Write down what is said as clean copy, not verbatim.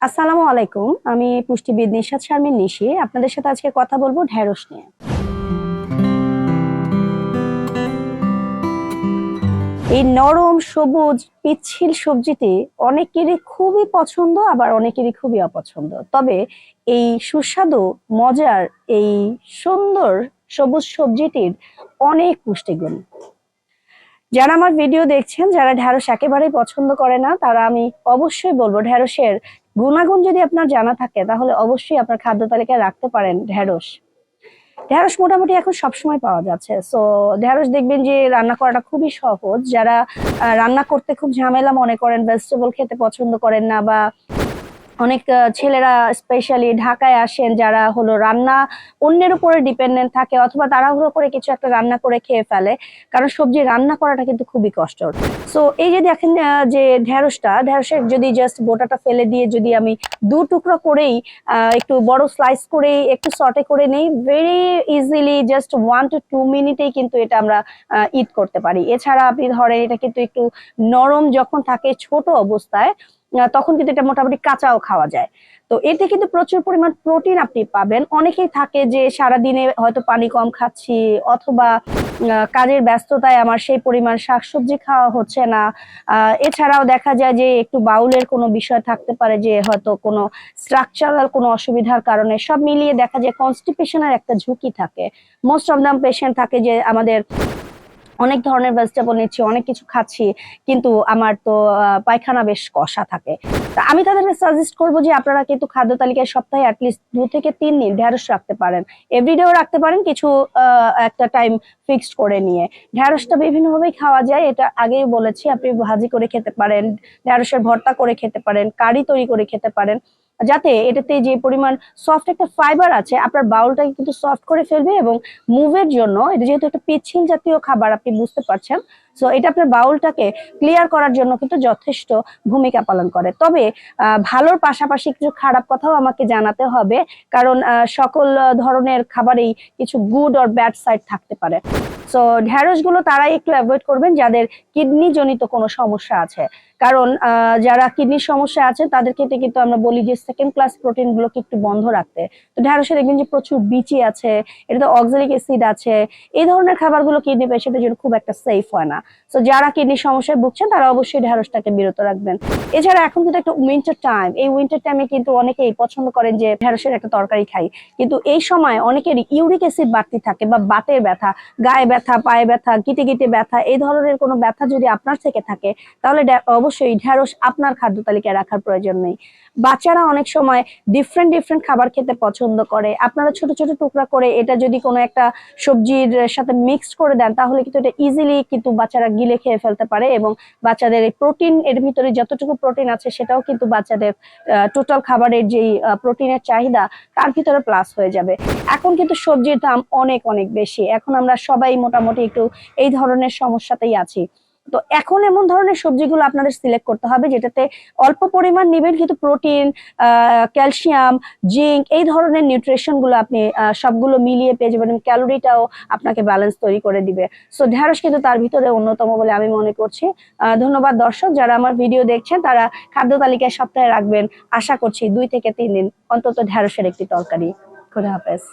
আসসালামু আলাইকুম। আমি পুষ্টিবিদ নিশাত শারমিন নিশি আপনাদের সাথে আজকে কথা বলবো ঢেঁড়স নিয়ে। এই নরম সবুজ পিচ্ছিল সবজিটি অনেকেরই খুবই পছন্দ, আবার অনেকেরই খুবই অপছন্দ। তবে এই সুস্বাদু মজার এই সুন্দর সবুজ সবজিটির অনেক পুষ্টিগুণ। যারা আমার ভিডিও দেখছেন, যারা ঢেঁড়স একেবারেই পছন্দ করে না, তারা আমি অবশ্যই বলবো ঢেঁড়সের গুণাগুণ যদি আপনার জানা থাকে তাহলে অবশ্যই আপনার খাদ্য তালিকায় রাখতে পারেন ঢেঁড়স। ঢেঁড়স মোটামুটি এখন সবসময় পাওয়া যাচ্ছে। সো ঢেঁড়স দেখবেন যে রান্না করাটা খুবই সহজ। যারা রান্না করতে খুব ঝামেলা মনে করেন, ভেজিটেবল খেতে পছন্দ করেন না, বা অনেক ছেলেরা স্পেশালি ঢাকায় আসেন যারা হলো রান্না অন্যের উপরে ডিপেন্ডেন্ট থাকে, অথবা তাড়াহুড়ো করে কিছু একটা রান্না করে খেয়ে ফেলে, কারণ সবজি রান্না করাটা কিন্তু খুবই কষ্টর। সো এই যে দেখেন যে ঢেঁড়সের যদি জাস্ট গোটাটা ফেলে দিয়ে যদি আমি দু টুকরো করেই একটু বড় স্লাইস করে একটু সটে করে নেই, ভেরি ইজিলি জাস্ট 1 to 2 মিনিটেই কিন্তু এটা আমরা ইট করতে পারি। এছাড়া আপনি ধরেন এটা কিন্তু একটু নরম যখন থাকে ছোট অবস্থায়, তখন কিন্তু এটা মোটামুটি কাঁচাও খাওয়া যায়। তো এতে কিন্তু প্রচুর পরিমাণ প্রোটিন আপনি পাবেন। অনেকেই থাকে যে সারাদিনে হয়তো পানি কম খাচ্ছি, অথবা কাজের ব্যস্ততায় আমার সেই পরিমাণ শাকসবজি খাওয়া হচ্ছে না। এছাড়াও দেখা যায় যে একটু বাউলের কোনো বিষয় থাকতে পারে, যে হয়তো কোনো স্ট্রাকচারাল কোনো অসুবিধার কারণে, সব মিলিয়ে দেখা যায় কনস্টিপেশনের একটা ঝুঁকি থাকে। মোস্ট অফ দ্য পেশেন্ট থাকে যে আমাদের অনেক ধরনের ভেজিটেবল নিচ্ছি, অনেক কিছু খাচ্ছি, কিন্তু আমার তো পায়খানা বেশ কষা থাকে। তা আমি তাদেরকে সাজেস্ট করবো যে আপনারা কিন্তু খাদ্য তালিকায় সপ্তাহে অ্যাটলিস্ট 2 থেকে 3 দিন ঢেঁড়স রাখতে পারেন। এভরিডেও রাখতে পারেন, কিছু একটা টাইম ফিক্সড করে নিয়ে। ঢেঁড়সটা বিভিন্ন ভাবেই খাওয়া যায়, এটা আগেই বলেছি। আপনি ভাজি করে খেতে পারেন, ঢেঁড়সের ভর্তা করে খেতে পারেন, কারি তৈরি করে খেতে পারেন, যাতে এটাতে যে পরিমাণ সফট একটা ফাইবার আছে আপনার বাউলটাকে কিন্তু সফট করে ফেলবে, এবং মুভের জন্য এটা যেহেতু একটা পিচ্ছিল জাতীয় খাবার আপনি বুঝতে পারছেন, সো এটা আপনার বাউলটাকে ক্লিয়ার করার জন্য কিন্তু যথেষ্ট ভূমিকা পালন করে। তবে ভালোর পাশাপাশি কিছু খারাপ কথাও আমাকে জানাতে হবে, কারণ সকল ধরনের খাবারেই কিছু গুড অর ব্যাড সাইড থাকতে পারে। সো ঢেঁড়স গুলো তারাই একটু অ্যাভয়েড করবেন যাদের কিডনি জনিত কোনো সমস্যা আছে, কারণ যারা কিডনির সমস্যা আছে তাদের ক্ষেত্রে কিন্তু আমরা বলি যে সেকেন্ড ক্লাস প্রোটিন গুলোকে একটু বন্ধ রাখতে। তো ঢেঁড়সে দেখবেন যে প্রচুর বিচি আছে, এটাতে অক্সালিক অ্যাসিড আছে। এই ধরনের খাবারগুলো কিডনি পেশেন্টের জন্য খুব একটা সেফ হয় না। তো যারা কিডনির সমস্যায় ভুগছেন তারা অবশ্যই ঢেঁড়সটাকে বিরত রাখবেন। এছাড়া এখন কিন্তু একটা উইন্টার টাইম, এই উইন্টার টাইমে কিন্তু অনেকেই পছন্দ করেন যে ঢেঁড়সের একটা তরকারি খাই, কিন্তু এই সময় অনেকের ইউরিক অ্যাসিড বাড়তি থাকে, বা বাতের ব্যথা, গায়ে ব্যথা, পায়ে ব্যথা, গিটে গিটে ব্যথা, এই ধরনের কোনো ব্যথা যদি আপনার থেকে থাকে, তাহলে অবশ্যই ঢেঁড়স আপনার খাদ্য তালিকায় রাখার প্রয়োজন নেই। বাচ্চারা অনেক সময় ডিফারেন্ট খাবার খেতে পছন্দ করে। আপনারা ছোট ছোট টুকরা করে এটা যদি কোনো একটা সবজির সাথে মিক্সড করে দেন, তাহলে কিন্তু এটা ইজিলি কিন্তু বাচ্চারা গিলে খেয়ে ফেলতে পারে, এবং বাচ্চাদের এই প্রোটিন, এর ভিতরে যতটুকু প্রোটিন আছে সেটাও কিন্তু বাচ্চাদের টোটাল খাবারের যেই প্রোটিনের চাহিদা তার ভিতরে প্লাস হয়ে যাবে। এখন কিন্তু সবজির দাম অনেক অনেক বেশি, এখন আমরা সবাই মোটামুটি একটু এই ধরনের সমস্যাতেই আছি। তো এখন এমন ধরনের সবজিগুলো আপনাদের সিলেক্ট করতে হবে যেটাতে অল্প পরিমাণ নেবেন, কিন্তু প্রোটিন, ক্যালসিয়াম, জিঙ্ক, এই ধরনের নিউট্রিশন গুলো আপনি সবগুলো মিলিয়ে পেয়ে যাবেন। ক্যালোরিটাও আপনাকে ব্যালেন্স তৈরি করে দিবে। সো ঢেঁড়স কিন্তু তার ভিতরে অন্যতম বলে আমি মনে করছি। ধন্যবাদ দর্শক, যারা আমার ভিডিও দেখছেন তারা খাদ্য তালিকায় সপ্তাহে রাখবেন। আশা করছি 2 থেকে 3 দিন অন্তত ঢেঁড়সের একটি তরকারি। খোদা হাফেজ।